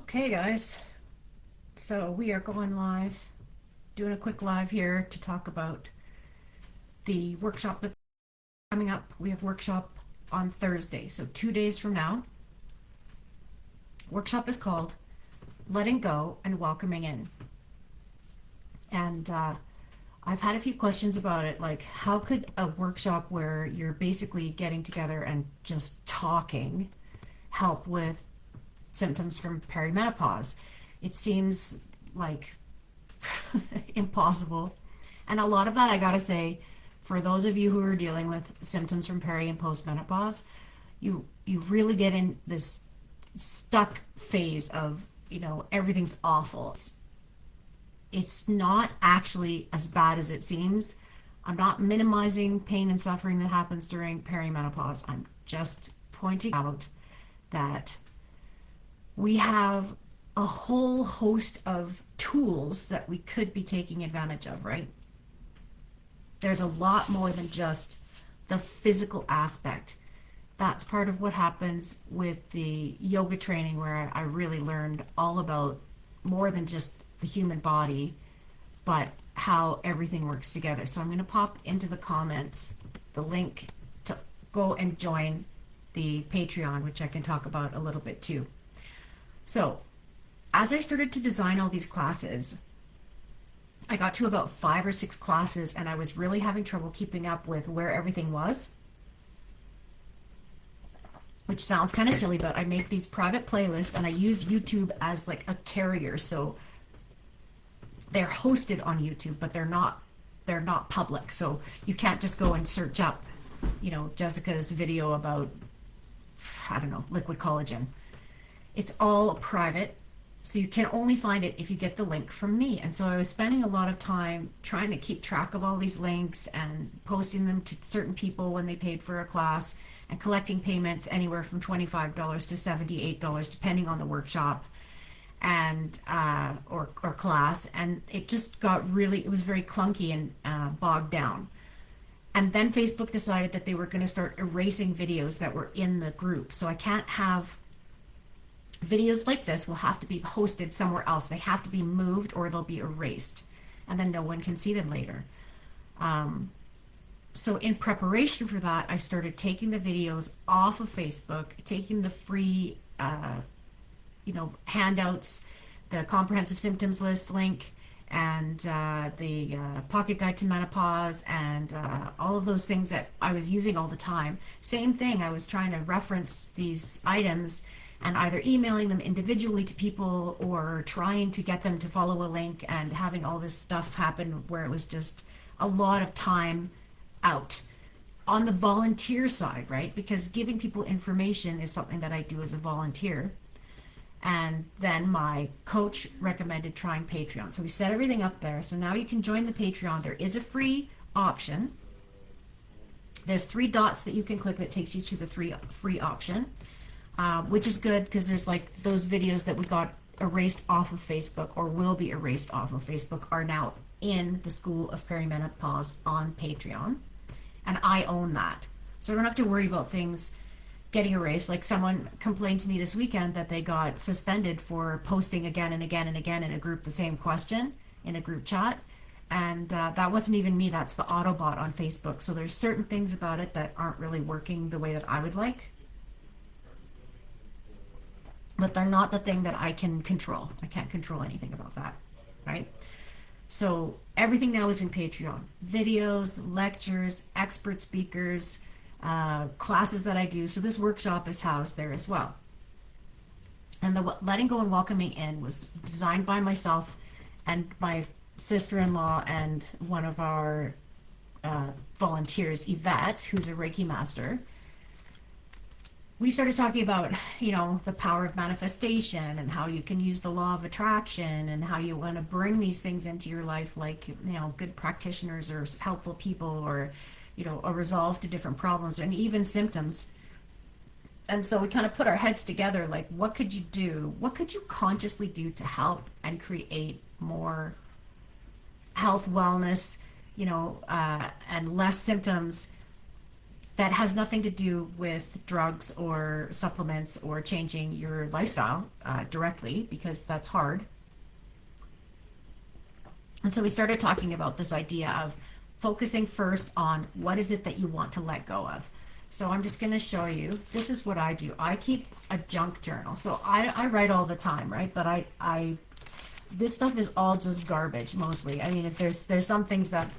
Okay, guys. So we are going live, doing a quick live here to talk about the workshop that's coming up. We have workshop on Thursday, so 2 days from now. Workshop is called Letting Go and Welcoming In. And I've had a few questions about it, like how could a workshop where you're basically getting together and just talking help with symptoms from perimenopause? It seems like impossible. And a lot of that, I gotta say, for those of you who are dealing with symptoms from peri and postmenopause, you really get in this stuck phase of, everything's awful. It's not actually as bad as it seems. I'm not minimizing pain and suffering that happens during perimenopause. I'm just pointing out that we have a whole host of tools that we could be taking advantage of, right? There's a lot more than just the physical aspect. That's part of what happens with the yoga training, where I really learned all about more than just the human body, but how everything works together. So I'm going to pop into the comments the link to go and join the Patreon, which I can talk about a little bit too. So as I started to design all these classes, I got to about 5 or 6 classes and I was really having trouble keeping up with where everything was, which sounds kind of silly, but I make these private playlists and I use YouTube as like a carrier. So they're hosted on YouTube, but they're not public. So you can't just go and search up, Jessica's video about, I don't know, liquid collagen. It's all private. So you can only find it if you get the link from me. And so I was spending a lot of time trying to keep track of all these links and posting them to certain people when they paid for a class, and collecting payments anywhere from $25 to $78, depending on the workshop and or class. And it just it was very clunky and bogged down. And then Facebook decided that they were going to start erasing videos that were in the group. So I can't have videos like this, will have to be hosted somewhere else. They have to be moved or they'll be erased, and then no one can see them later. So in preparation for that, I started taking the videos off of Facebook, taking the free handouts, the comprehensive symptoms list link, and the pocket guide to menopause, and all of those things that I was using all the time. Same thing, I was trying to reference these items and either emailing them individually to people or trying to get them to follow a link, and having all this stuff happen where it was just a lot of time out on the volunteer side, right? Because giving people information is something that I do as a volunteer. And then my coach recommended trying Patreon. So we set everything up there. So now you can join the Patreon. There is a free option. There's 3 dots that you can click that takes you to the free option. Which is good because there's like those videos that we got erased off of Facebook or will be erased off of Facebook are now in the School of Perimenopause on Patreon, and I own that, so I don't have to worry about things getting erased. Like someone complained to me this weekend that they got suspended for posting again and again and again in a group the same question in a group chat, and that wasn't even me, that's the Autobot on Facebook. So there's certain things about it that aren't really working the way that I would like, but they're not the thing that I can control. I can't control anything about that, right? So everything now is in Patreon. Videos, lectures, expert speakers, classes that I do. So this workshop is housed there as well. And the Letting Go and Welcoming In was designed by myself and my sister-in-law and one of our volunteers, Yvette, who's a Reiki master. We started talking about, the power of manifestation and how you can use the law of attraction and how you want to bring these things into your life, like, good practitioners or helpful people, or, a resolve to different problems and even symptoms. And so we kind of put our heads together, like, what could you do? What could you consciously do to help and create more health, wellness, and less symptoms that has nothing to do with drugs or supplements or changing your lifestyle directly, because that's hard. And so we started talking about this idea of focusing first on what is it that you want to let go of. So I'm just going to show you. This is what I do. I keep a junk journal. So I write all the time, right? But this stuff is all just garbage mostly. I mean, if there's some things that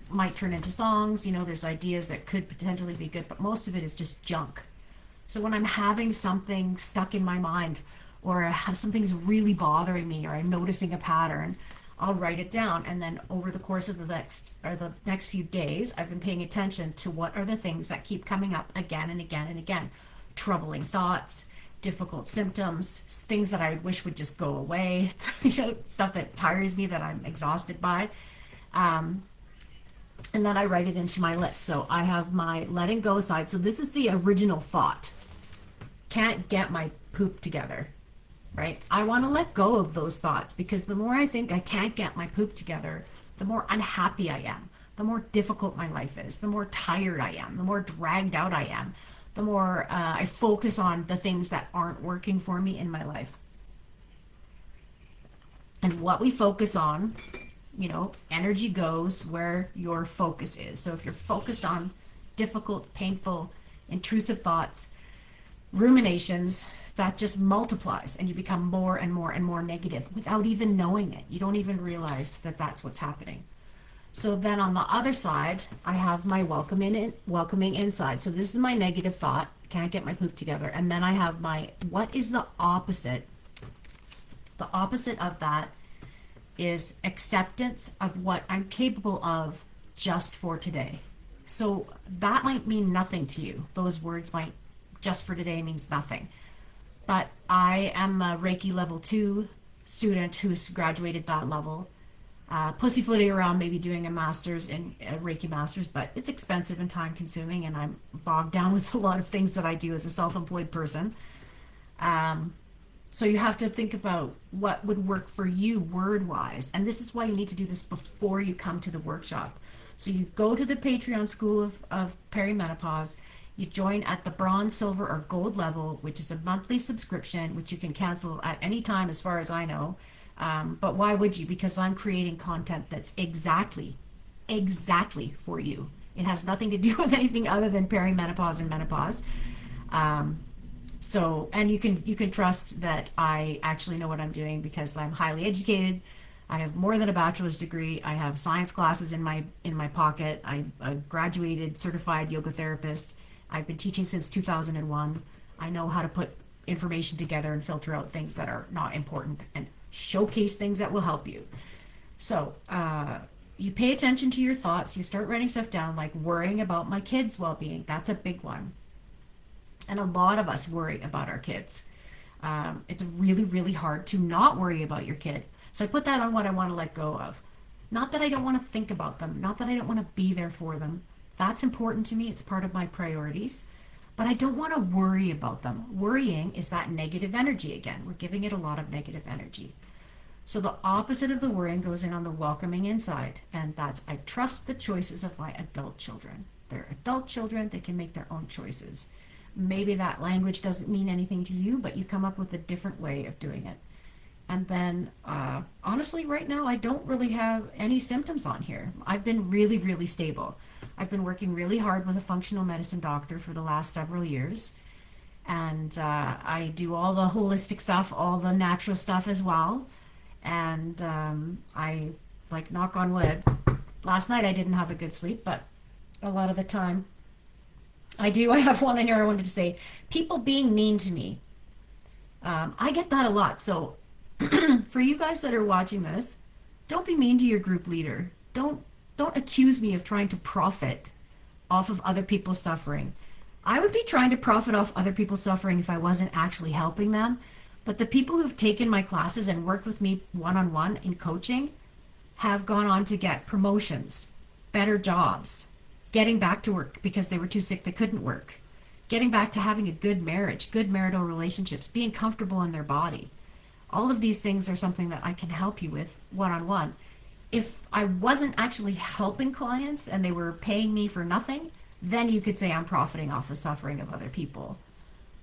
might turn into songs, you know, there's ideas that could potentially be good, but most of it is just junk. So when I'm having something stuck in my mind, or something's really bothering me, or I'm noticing a pattern, I'll write it down. And then over the course of the next few days, I've been paying attention to what are the things that keep coming up again and again and again. Troubling thoughts, difficult symptoms, things that I wish would just go away, you know, stuff that tires me, that I'm exhausted by. And then I write it into my list. So I have my letting go side. So this is the original thought. Can't get my poop together, right? I want to let go of those thoughts, because the more I think I can't get my poop together, the more unhappy I am, the more difficult my life is, the more tired I am, the more dragged out I am, the more I focus on the things that aren't working for me in my life. And what we focus on, you know, energy goes where your focus is. So if you're focused on difficult, painful, intrusive thoughts, ruminations, that just multiplies, and you become more and more and more negative without even knowing it. You don't even realize that that's what's happening. So then on the other side, I have my welcoming inside. So this is my negative thought, can't get my poop together. And then I have my, what is the opposite? The opposite of that is acceptance of what I'm capable of just for today. So that might mean nothing to you. Those words might, just for today means nothing. But I am a Reiki level 2 student who's graduated that level. Pussyfooting around maybe doing a master's in a Reiki master's, but it's expensive and time consuming, and I'm bogged down with a lot of things that I do as a self-employed person. So you have to think about what would work for you word-wise. And this is why you need to do this before you come to the workshop. So you go to the Patreon School of Perimenopause. You join at the bronze, silver, or gold level, which is a monthly subscription, which you can cancel at any time as far as I know. But why would you? Because I'm creating content that's exactly for you. It has nothing to do with anything other than perimenopause and menopause. So, and you can trust that I actually know what I'm doing, because I'm highly educated. I have more than a bachelor's degree. I have science classes in my pocket. I'm a graduated certified yoga therapist. I've been teaching since 2001. I know how to put information together and filter out things that are not important and showcase things that will help you. So you pay attention to your thoughts. You start writing stuff down, like worrying about my kids' well-being. That's a big one. And a lot of us worry about our kids. It's really, really hard to not worry about your kid. So I put that on what I want to let go of. Not that I don't want to think about them. Not that I don't want to be there for them. That's important to me. It's part of my priorities. But I don't want to worry about them. Worrying is that negative energy again. We're giving it a lot of negative energy. So the opposite of the worrying goes in on the welcoming inside. And that's, I trust the choices of my adult children. They're adult children. They can make their own choices. Maybe that language doesn't mean anything to you, but you come up with a different way of doing it. And then, honestly, right now, I don't really have any symptoms on here. I've been really, really stable. I've been working really hard with a functional medicine doctor for the last several years. And I do all the holistic stuff, all the natural stuff as well. And I, like, knock on wood, last night I didn't have a good sleep, but a lot of the time I do. I have one in here I wanted to say, people being mean to me. I get that a lot. So for you guys that are watching this, don't be mean to your group leader. Don't accuse me of trying to profit off of other people's suffering. I would be trying to profit off other people's suffering if I wasn't actually helping them. But the people who've taken my classes and worked with me one-on-one in coaching have gone on to get promotions, better jobs, getting back to work because they were too sick, they couldn't work, getting back to having a good marriage, good marital relationships, being comfortable in their body. All of these things are something that I can help you with one-on-one. If I wasn't actually helping clients and they were paying me for nothing, then you could say I'm profiting off the suffering of other people.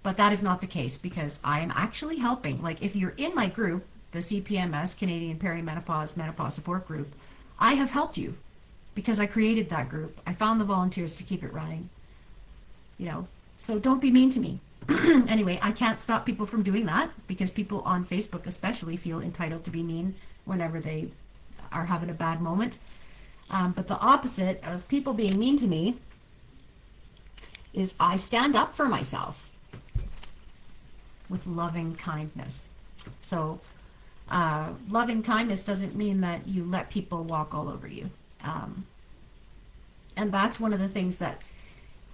But that is not the case because I am actually helping. Like if you're in my group, the CPMS, Canadian Perimenopause Menopause Support Group, I have helped you because I created that group. I found the volunteers to keep it running. You know, so don't be mean to me. Anyway, I can't stop people from doing that because people on Facebook especially feel entitled to be mean whenever they are having a bad moment. But the opposite of people being mean to me is I stand up for myself with loving kindness. So loving kindness doesn't mean that you let people walk all over you. And that's one of the things that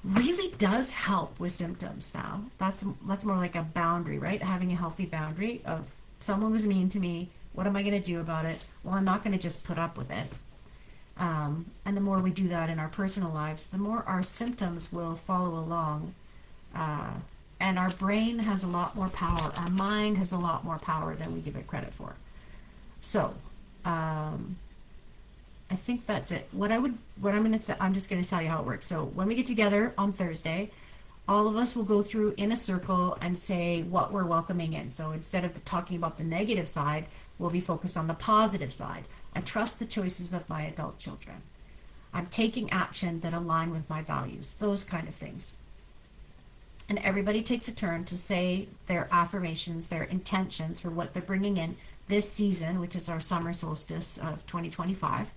really does help with symptoms now. That's more like a boundary, right? Having a healthy boundary of someone was mean to me. What am I going to do about it? Well, I'm not going to just put up with it. And the more we do that in our personal lives, the more our symptoms will follow along. And our brain has a lot more power. Our mind has a lot more power than we give it credit for. So, I think that's it. I'm just going to tell you how it works. So when we get together on Thursday, all of us will go through in a circle and say what we're welcoming in. So instead of talking about the negative side, we'll be focused on the positive side. I trust the choices of my adult children. I'm taking action that align with my values, those kind of things. And everybody takes a turn to say their affirmations, their intentions for what they're bringing in this season, which is our summer solstice of 2025.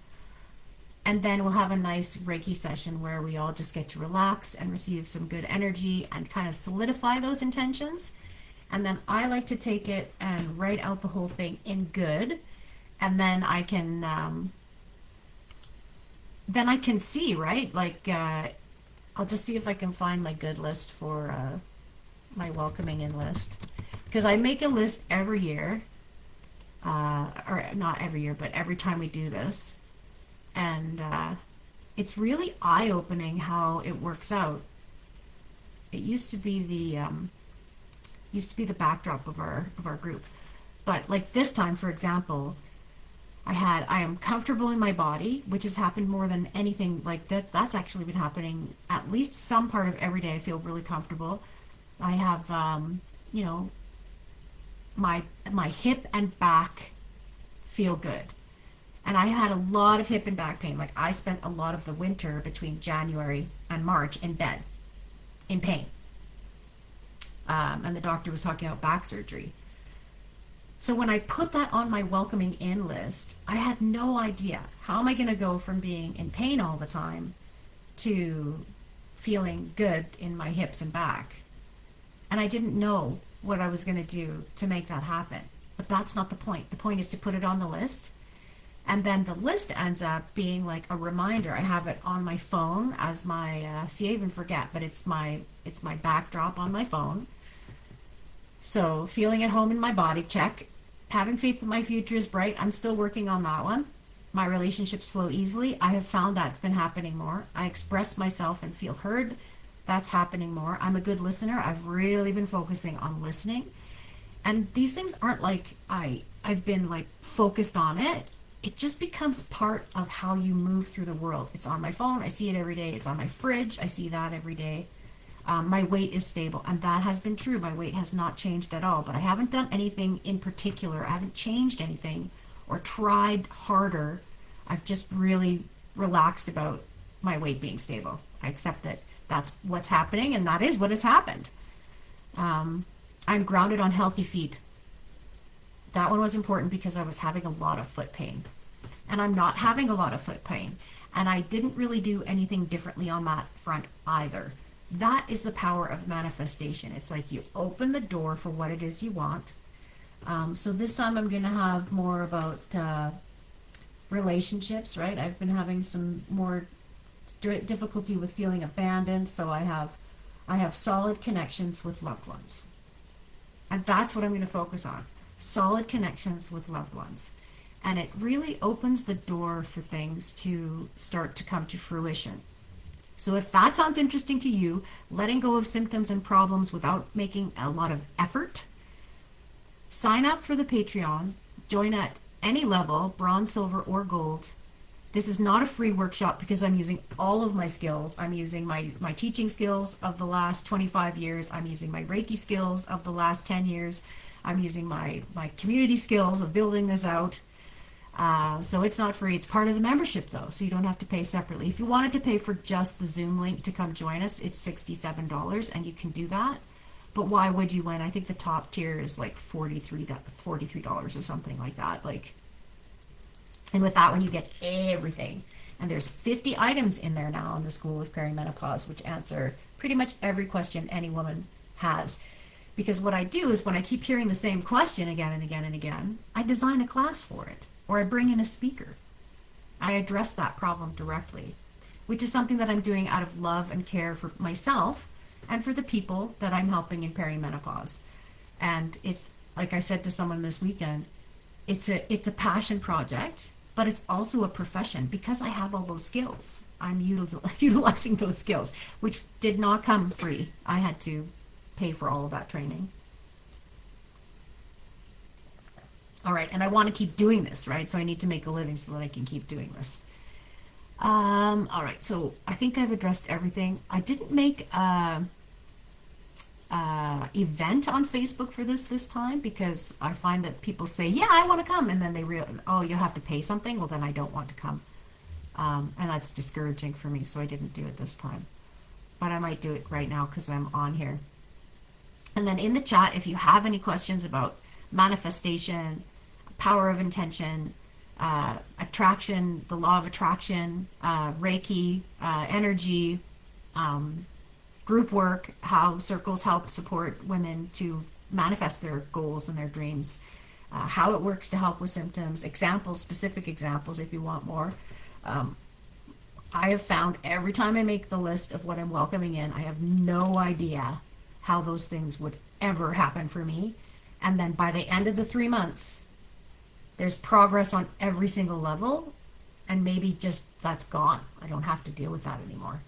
And then we'll have a nice Reiki session where we all just get to relax and receive some good energy and kind of solidify those intentions. And then I like to take it and write out the whole thing in good. And then I can see, right? Like, I'll just see if I can find my good list for my welcoming in list. Because I make a list every year, or not every year, but every time we do this. And it's really eye-opening how it works out. It used to be the backdrop of our group, but like this time, for example, I am comfortable in my body, which has happened more than anything. Like that's actually been happening at least some part of every day. I feel really comfortable. I have my hip and back feel good. And I had a lot of hip and back pain. Like I spent a lot of the winter between January and March in bed, in pain. And the doctor was talking about back surgery. So when I put that on my welcoming in list, I had no idea. How am I going to go from being in pain all the time to feeling good in my hips and back? And I didn't know what I was going to do to make that happen. But that's not the point. The point is to put it on the list. And then the list ends up being like a reminder. I have it on my phone as my, see, I even forget, but it's my backdrop on my phone. So feeling at home in my body, check. Having faith that my future is bright. I'm still working on that one. My relationships flow easily. I have found that's been happening more. I express myself and feel heard. That's happening more. I'm a good listener. I've really been focusing on listening. And these things aren't like I've been like focused on it. It just becomes part of how you move through the world. It's on my phone. I see it every day. It's on my fridge. I see that every day. My weight is stable, and that has been true. My weight has not changed at all, but I haven't done anything in particular. I haven't changed anything or tried harder. I've just really relaxed about my weight being stable. I accept that that's what's happening, and that is what has happened. I'm grounded on healthy feet. That one was important because I was having a lot of foot pain, and I'm not having a lot of foot pain, and I didn't really do anything differently on that front either. That is the power of manifestation. It's like you open the door for what it is you want. So this time I'm going to have more about relationships, right? I've been having some more difficulty with feeling abandoned, so I have solid connections with loved ones. And that's what I'm going to focus on. Solid connections with loved ones. And it really opens the door for things to start to come to fruition. So if that sounds interesting to you, letting go of symptoms and problems without making a lot of effort, sign up for the Patreon, join at any level, bronze, silver, or gold. This is not a free workshop because I'm using all of my skills. I'm using my teaching skills of the last 25 years. I'm using my Reiki skills of the last 10 years. I'm using my community skills of building this out. So it's not free. It's part of the membership though, so you don't have to pay separately. If you wanted to pay for just the Zoom link to come join us, it's $67 and you can do that. But why would you when I think the top tier is like $43 or something like that. Like, and with that one you get everything. And there's 50 items in there now in the School of Perimenopause, which answer pretty much every question any woman has. Because what I do is when I keep hearing the same question again and again and again, I design a class for it, or I bring in a speaker. I address that problem directly, which is something that I'm doing out of love and care for myself and for the people that I'm helping in perimenopause. And it's, like I said to someone this weekend, it's a passion project, but it's also a profession because I have all those skills. I'm utilizing those skills, which did not come free. I had to pay for all of that training. All right, and I want to keep doing this, right? So I need to make a living so that I can keep doing this. All right, so I think I've addressed everything. I didn't make a event on Facebook for this time because I find that people say, yeah, I want to come, and then they realize, oh, you have to pay something. Well, then I don't want to come, and that's discouraging for me, so I didn't do it this time. But I might do it right now because I'm on here. And then in the chat, if you have any questions about manifestation, power of intention, attraction, the law of attraction, Reiki, energy, group work, how circles help support women to manifest their goals and their dreams, how it works to help with symptoms, examples, specific examples if you want more. I have found every time I make the list of what I'm welcoming in, I have no idea how those things would ever happen for me. And then by the end of the 3 months, there's progress on every single level, and maybe just that's gone. I don't have to deal with that anymore.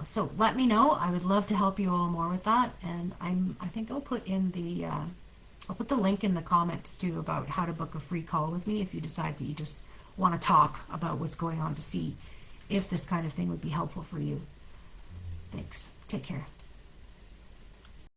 So let me know. I would love to help you all more with that. And I think I'll put the link in the comments too about how to book a free call with me if you decide that you just want to talk about what's going on to see if this kind of thing would be helpful for you. Thanks. Take care.